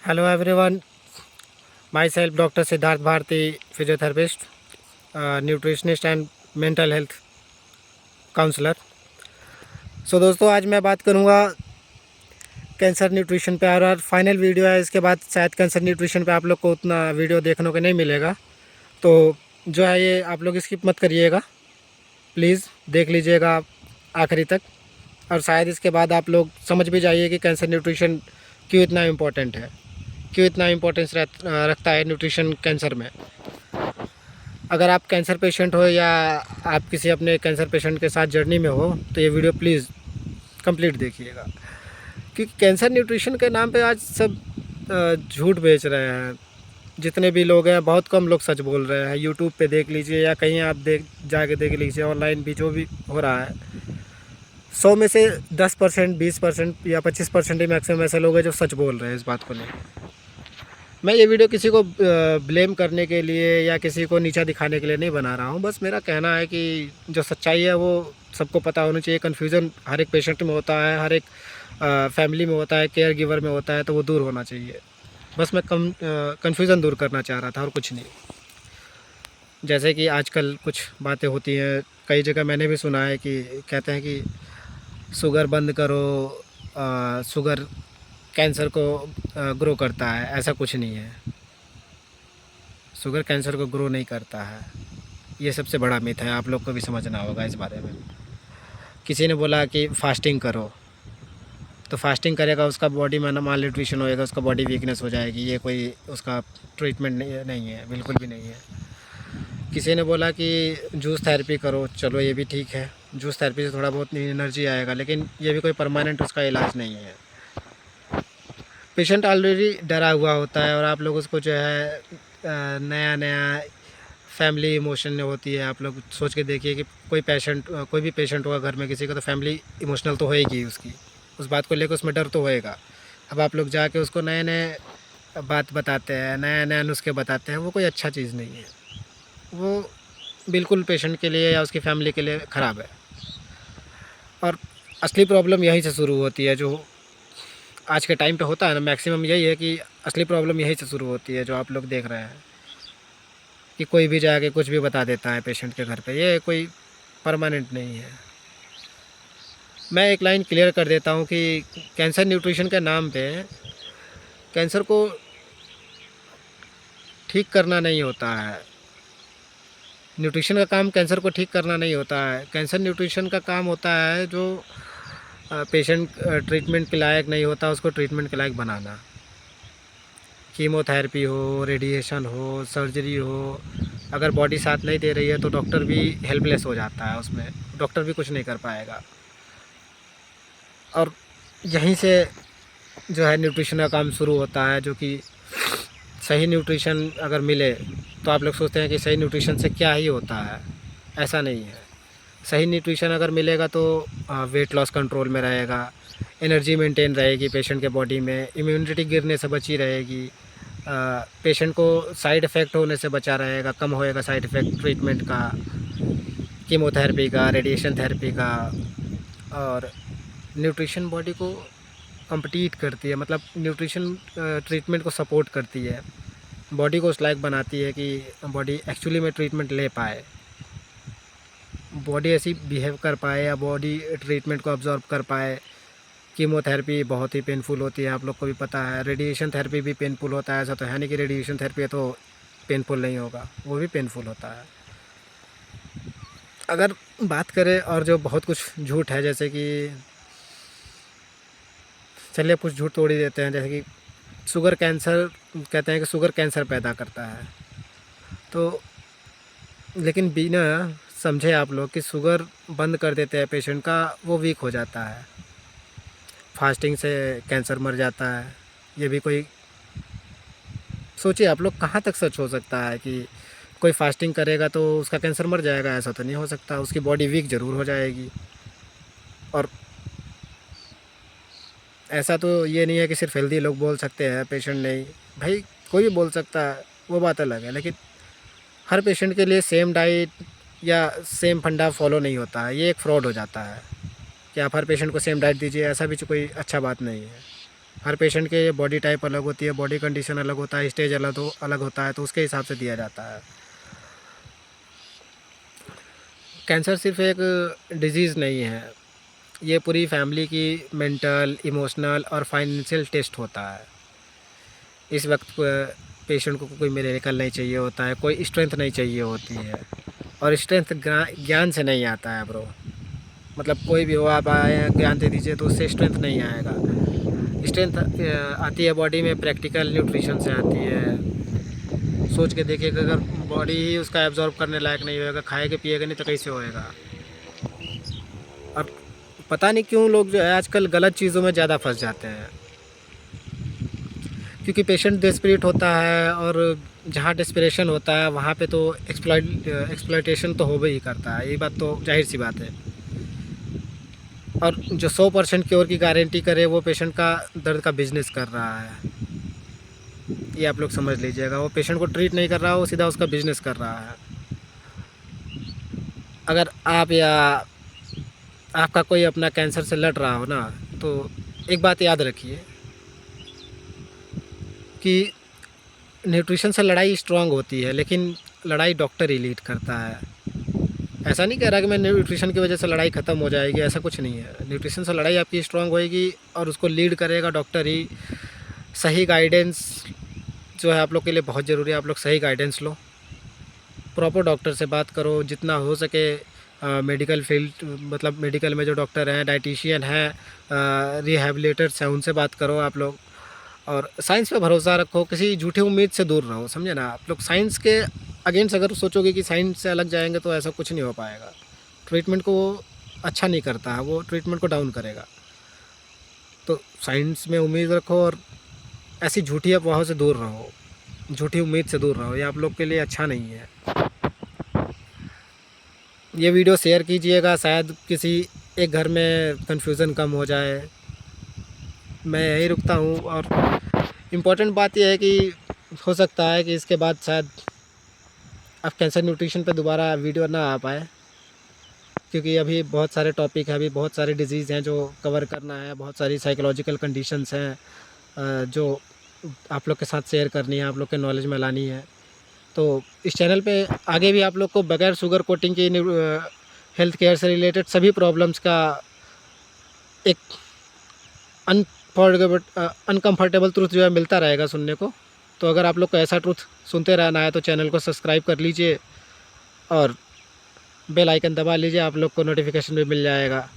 Hello everyone, myself Dr. Siddharth Bharti, physiotherapist, nutritionist and mental health counsellor. दोस्तों आज मैं बात करूंगा कैंसर न्यूट्रिशन पे और फाइनल वीडियो है। इसके बाद शायद कैंसर न्यूट्रिशन पे आप लोग को उतना वीडियो देखने को नहीं मिलेगा, तो जो है ये आप लोग स्किप मत करिएगा, प्लीज़ देख लीजिएगा आखिरी तक। और शायद इसके बाद आप लोग समझ भी जाइए कि कैंसर न्यूट्रिशन क्यों इतना इम्पोर्टेंट है, क्यों इतना इम्पोर्टेंस रखता है न्यूट्रिशन कैंसर में। अगर आप कैंसर पेशेंट हो या आप किसी अपने कैंसर पेशेंट के साथ जर्नी में हो तो ये वीडियो प्लीज़ कंप्लीट देखिएगा, क्योंकि कैंसर न्यूट्रिशन के नाम पे आज सब झूठ बेच रहे हैं। जितने भी लोग हैं बहुत कम लोग सच बोल रहे हैं। यूट्यूब पे देख लीजिए या कहीं आप जाके देख लीजिए, ऑनलाइन भी जो भी हो रहा है, 100 में से 10%, 20% या 25% ही मैक्सिमम ऐसे लोग हैं जो सच बोल रहे हैं इस बात को लेकर। मैं ये वीडियो किसी को ब्लेम करने के लिए या किसी को नीचा दिखाने के लिए नहीं बना रहा हूँ। बस मेरा कहना है कि जो सच्चाई है वो सबको पता होनी चाहिए। कन्फ्यूज़न हर एक पेशेंट में होता है, हर एक फैमिली में होता है, केयर गिवर में होता है, तो वो दूर होना चाहिए। बस मैं कन्फ्यूज़न दूर करना चाह रहा था और कुछ नहीं। जैसे कि आजकल कुछ बातें होती हैं, कई जगह मैंने भी सुना है कि कहते हैं कि शुगर बंद करो, शुगर कैंसर को ग्रो करता है। ऐसा कुछ नहीं है, शुगर कैंसर को ग्रो नहीं करता है। ये सबसे बड़ा मिथ है, आप लोग को भी समझना होगा इस बारे में। किसी ने बोला कि फास्टिंग करो, तो फास्टिंग करेगा उसका बॉडी में माल न्यूट्रिशन होएगा, उसका बॉडी वीकनेस हो जाएगी। ये कोई उसका ट्रीटमेंट नहीं है, बिल्कुल भी नहीं है। किसी ने बोला कि जूस थेरेपी करो, चलो ये भी ठीक है, जूस थेरेपी से थोड़ा बहुत एनर्जी आएगा, लेकिन ये भी कोई परमानेंट उसका इलाज नहीं है। पेशेंट ऑलरेडी डरा हुआ होता है और आप लोग उसको जो है नया नया फैमिली इमोशन होती है। आप लोग सोच के देखिए कि कोई भी पेशेंट होगा घर में किसी का, तो फैमिली इमोशनल तो होएगी उसकी, उस बात को लेकर उसमें डर तो होएगा। अब आप लोग जाके उसको नए नए बात बताते हैं, नया नया नुस्खे बताते हैं, वो कोई अच्छा चीज़ नहीं है। वो बिल्कुल पेशेंट के लिए या उसकी फैमिली के लिए ख़राब है। और असली प्रॉब्लम यहीं से शुरू होती है, जो आज के टाइम पे होता है ना, मैक्सिमम यही है कि असली प्रॉब्लम यहीं से शुरू होती है। जो आप लोग देख रहे हैं कि कोई भी जाके कुछ भी बता देता है पेशेंट के घर पे, ये कोई परमानेंट नहीं है। मैं एक लाइन क्लियर कर देता हूँ कि कैंसर न्यूट्रिशन के नाम पे कैंसर को ठीक करना नहीं होता है। न्यूट्रिशन का काम कैंसर को ठीक करना नहीं होता है। कैंसर न्यूट्रिशन का काम होता है जो पेशेंट ट्रीटमेंट के लायक नहीं होता, उसको ट्रीटमेंट के लायक बनाना। कीमोथेरेपी हो, रेडिएशन हो, सर्जरी हो, अगर बॉडी साथ नहीं दे रही है तो डॉक्टर भी हेल्पलेस हो जाता है, उसमें डॉक्टर भी कुछ नहीं कर पाएगा। और यहीं से जो है न्यूट्रिशन का काम शुरू होता है, जो कि सही न्यूट्रिशन अगर मिले तो आप लोग सोचते हैं कि सही न्यूट्रिशन से क्या ही होता है, ऐसा नहीं है। सही न्यूट्रिशन अगर मिलेगा तो वेट लॉस कंट्रोल में रहेगा, एनर्जी मेंटेन रहेगी पेशेंट के बॉडी में, इम्यूनिटी गिरने से बची रहेगी, पेशेंट को साइड इफ़ेक्ट होने से बचा रहेगा, कम होएगा साइड इफ़ेक्ट ट्रीटमेंट का, कीमोथेरेपी का, रेडिएशन थेरेपी का। और न्यूट्रिशन बॉडी को कंप्लीट करती है, मतलब न्यूट्रिशन ट्रीटमेंट को सपोर्ट करती है, बॉडी को उस लायक बनाती है कि बॉडी एक्चुअली में ट्रीटमेंट ले पाए, बॉडी ऐसी बिहेव कर पाए या बॉडी ट्रीटमेंट को अब्जॉर्ब कर पाए। कीमोथेरेपी बहुत ही पेनफुल होती है, आप लोग को भी पता है। रेडिएशन थेरेपी भी पेनफुल होता है, ऐसा तो है नहीं कि रेडिएशन थेरेपी है तो पेनफुल नहीं होगा, वो भी पेनफुल होता है। अगर बात करें और जो बहुत कुछ झूठ है, जैसे कि चलिए कुछ झूठ तोड़ ही देते हैं, जैसे कि शुगर कैंसर, कहते हैं कि शुगर कैंसर पैदा करता है, तो लेकिन बिना समझे आप लोग कि शुगर बंद कर देते हैं पेशेंट का, वो वीक हो जाता है, फास्टिंग से कैंसर मर जाता है। ये भी कोई सोचिए आप लोग, कहाँ तक सच हो सकता है कि कोई फास्टिंग करेगा तो उसका कैंसर मर जाएगा? ऐसा तो नहीं हो सकता, उसकी बॉडी वीक ज़रूर हो जाएगी। और ऐसा तो ये नहीं है कि सिर्फ हेल्दी लोग बोल सकते हैं, पेशेंट नहीं। भाई कोई भी बोल सकता है, वो बात अलग है, लेकिन हर पेशेंट के लिए सेम डाइट या सेम फंडा फॉलो नहीं होता है। ये एक फ्रॉड हो जाता है कि आप हर पेशेंट को सेम डाइट दीजिए, ऐसा भी कोई अच्छा बात नहीं है। हर पेशेंट के बॉडी टाइप अलग होती है, बॉडी कंडीशन अलग होता है, स्टेज अलग होता है, तो उसके हिसाब से दिया जाता है। कैंसर सिर्फ एक डिजीज़ नहीं है, ये पूरी फैमिली की मेंटल, इमोशनल और फाइनेंशियल टेस्ट होता है। इस वक्त पेशेंट को कोई मिरेकल नहीं चाहिए होता है, कोई स्ट्रेंथ नहीं चाहिए होती है, और स्ट्रेंथ ज्ञान से नहीं आता है ब्रो। मतलब कोई भी हो, आप आए ज्ञान दे दीजिए तो उससे स्ट्रेंथ नहीं आएगा। स्ट्रेंथ आती है बॉडी में प्रैक्टिकल न्यूट्रिशन से आती है। सोच के देखिए कि अगर बॉडी ही उसका एब्जॉर्ब करने लायक नहीं होएगा, खाएगा पिएगा नहीं तो कैसे होएगा। और पता नहीं क्यों लोग जो है आजकल गलत चीज़ों में ज़्यादा फंस जाते हैं, क्योंकि पेशेंट डेस्परेट होता है, और जहाँ डेस्परेशन होता है वहाँ पे तो एक्सप्लॉयटेशन तो हो ही करता है, ये बात तो जाहिर सी बात है। और जो 100% क्योर की गारंटी करे वो पेशेंट का दर्द का बिजनेस कर रहा है, ये आप लोग समझ लीजिएगा। वो पेशेंट को ट्रीट नहीं कर रहा, वो सीधा उसका बिजनेस कर रहा है। अगर आप या आपका कोई अपना कैंसर से लड़ रहा हो ना, तो एक बात याद रखिए कि न्यूट्रिशन से लड़ाई स्ट्रांग होती है, लेकिन लड़ाई डॉक्टर ही लीड करता है। ऐसा नहीं कह रहा कि मैं न्यूट्रिशन की वजह से लड़ाई ख़त्म हो जाएगी, ऐसा कुछ नहीं है। न्यूट्रिशन से लड़ाई आपकी स्ट्रांग होएगी और उसको लीड करेगा डॉक्टर ही। सही गाइडेंस जो है आप लोग के लिए बहुत ज़रूरी है। आप लोग सही गाइडेंस लो, प्रॉपर डॉक्टर से बात करो, जितना हो सके मेडिकल फील्ड, मतलब मेडिकल में जो डॉक्टर हैं, डाइटिशियन हैं, रिहैबिलिटेटर्स हैं, उनसे बात करो आप लोग। और साइंस पे भरोसा रखो, किसी झूठी उम्मीद से दूर रहो, समझे ना। आप लोग साइंस के अगेंस्ट अगर सोचोगे कि साइंस से अलग जाएंगे तो ऐसा कुछ नहीं हो पाएगा। ट्रीटमेंट को वो अच्छा नहीं करता है, वो ट्रीटमेंट को डाउन करेगा। तो साइंस में उम्मीद रखो और ऐसी झूठी अफवाहों से दूर रहो, झूठी उम्मीद से दूर रहो, ये आप लोग के लिए अच्छा नहीं है। ये वीडियो शेयर कीजिएगा, शायद किसी एक घर में कन्फ्यूज़न कम हो जाए। मैं यहीं रुकता हूँ। और इम्पॉर्टेंट बात यह है कि हो सकता है कि इसके बाद शायद अब कैंसर न्यूट्रिशन पे दोबारा वीडियो ना आ पाए, क्योंकि अभी बहुत सारे टॉपिक हैं, अभी बहुत सारे डिजीज़ हैं जो कवर करना है, बहुत सारी साइकोलॉजिकल कंडीशंस हैं जो आप लोग के साथ शेयर करनी है, आप लोग के नॉलेज में लानी है। तो इस चैनल पे आगे भी आप लोग को बगैर शुगर कोटिंग की हेल्थ केयर से रिलेटेड सभी प्रॉब्लम्स का एक अनकम्फर्टेबल ट्रुथ जो है मिलता रहेगा सुनने को। तो अगर आप लोग को ऐसा ट्रुथ सुनते रहना है तो चैनल को सब्सक्राइब कर लीजिए और बेल आइकन दबा लीजिए, आप लोग को नोटिफिकेशन भी मिल जाएगा।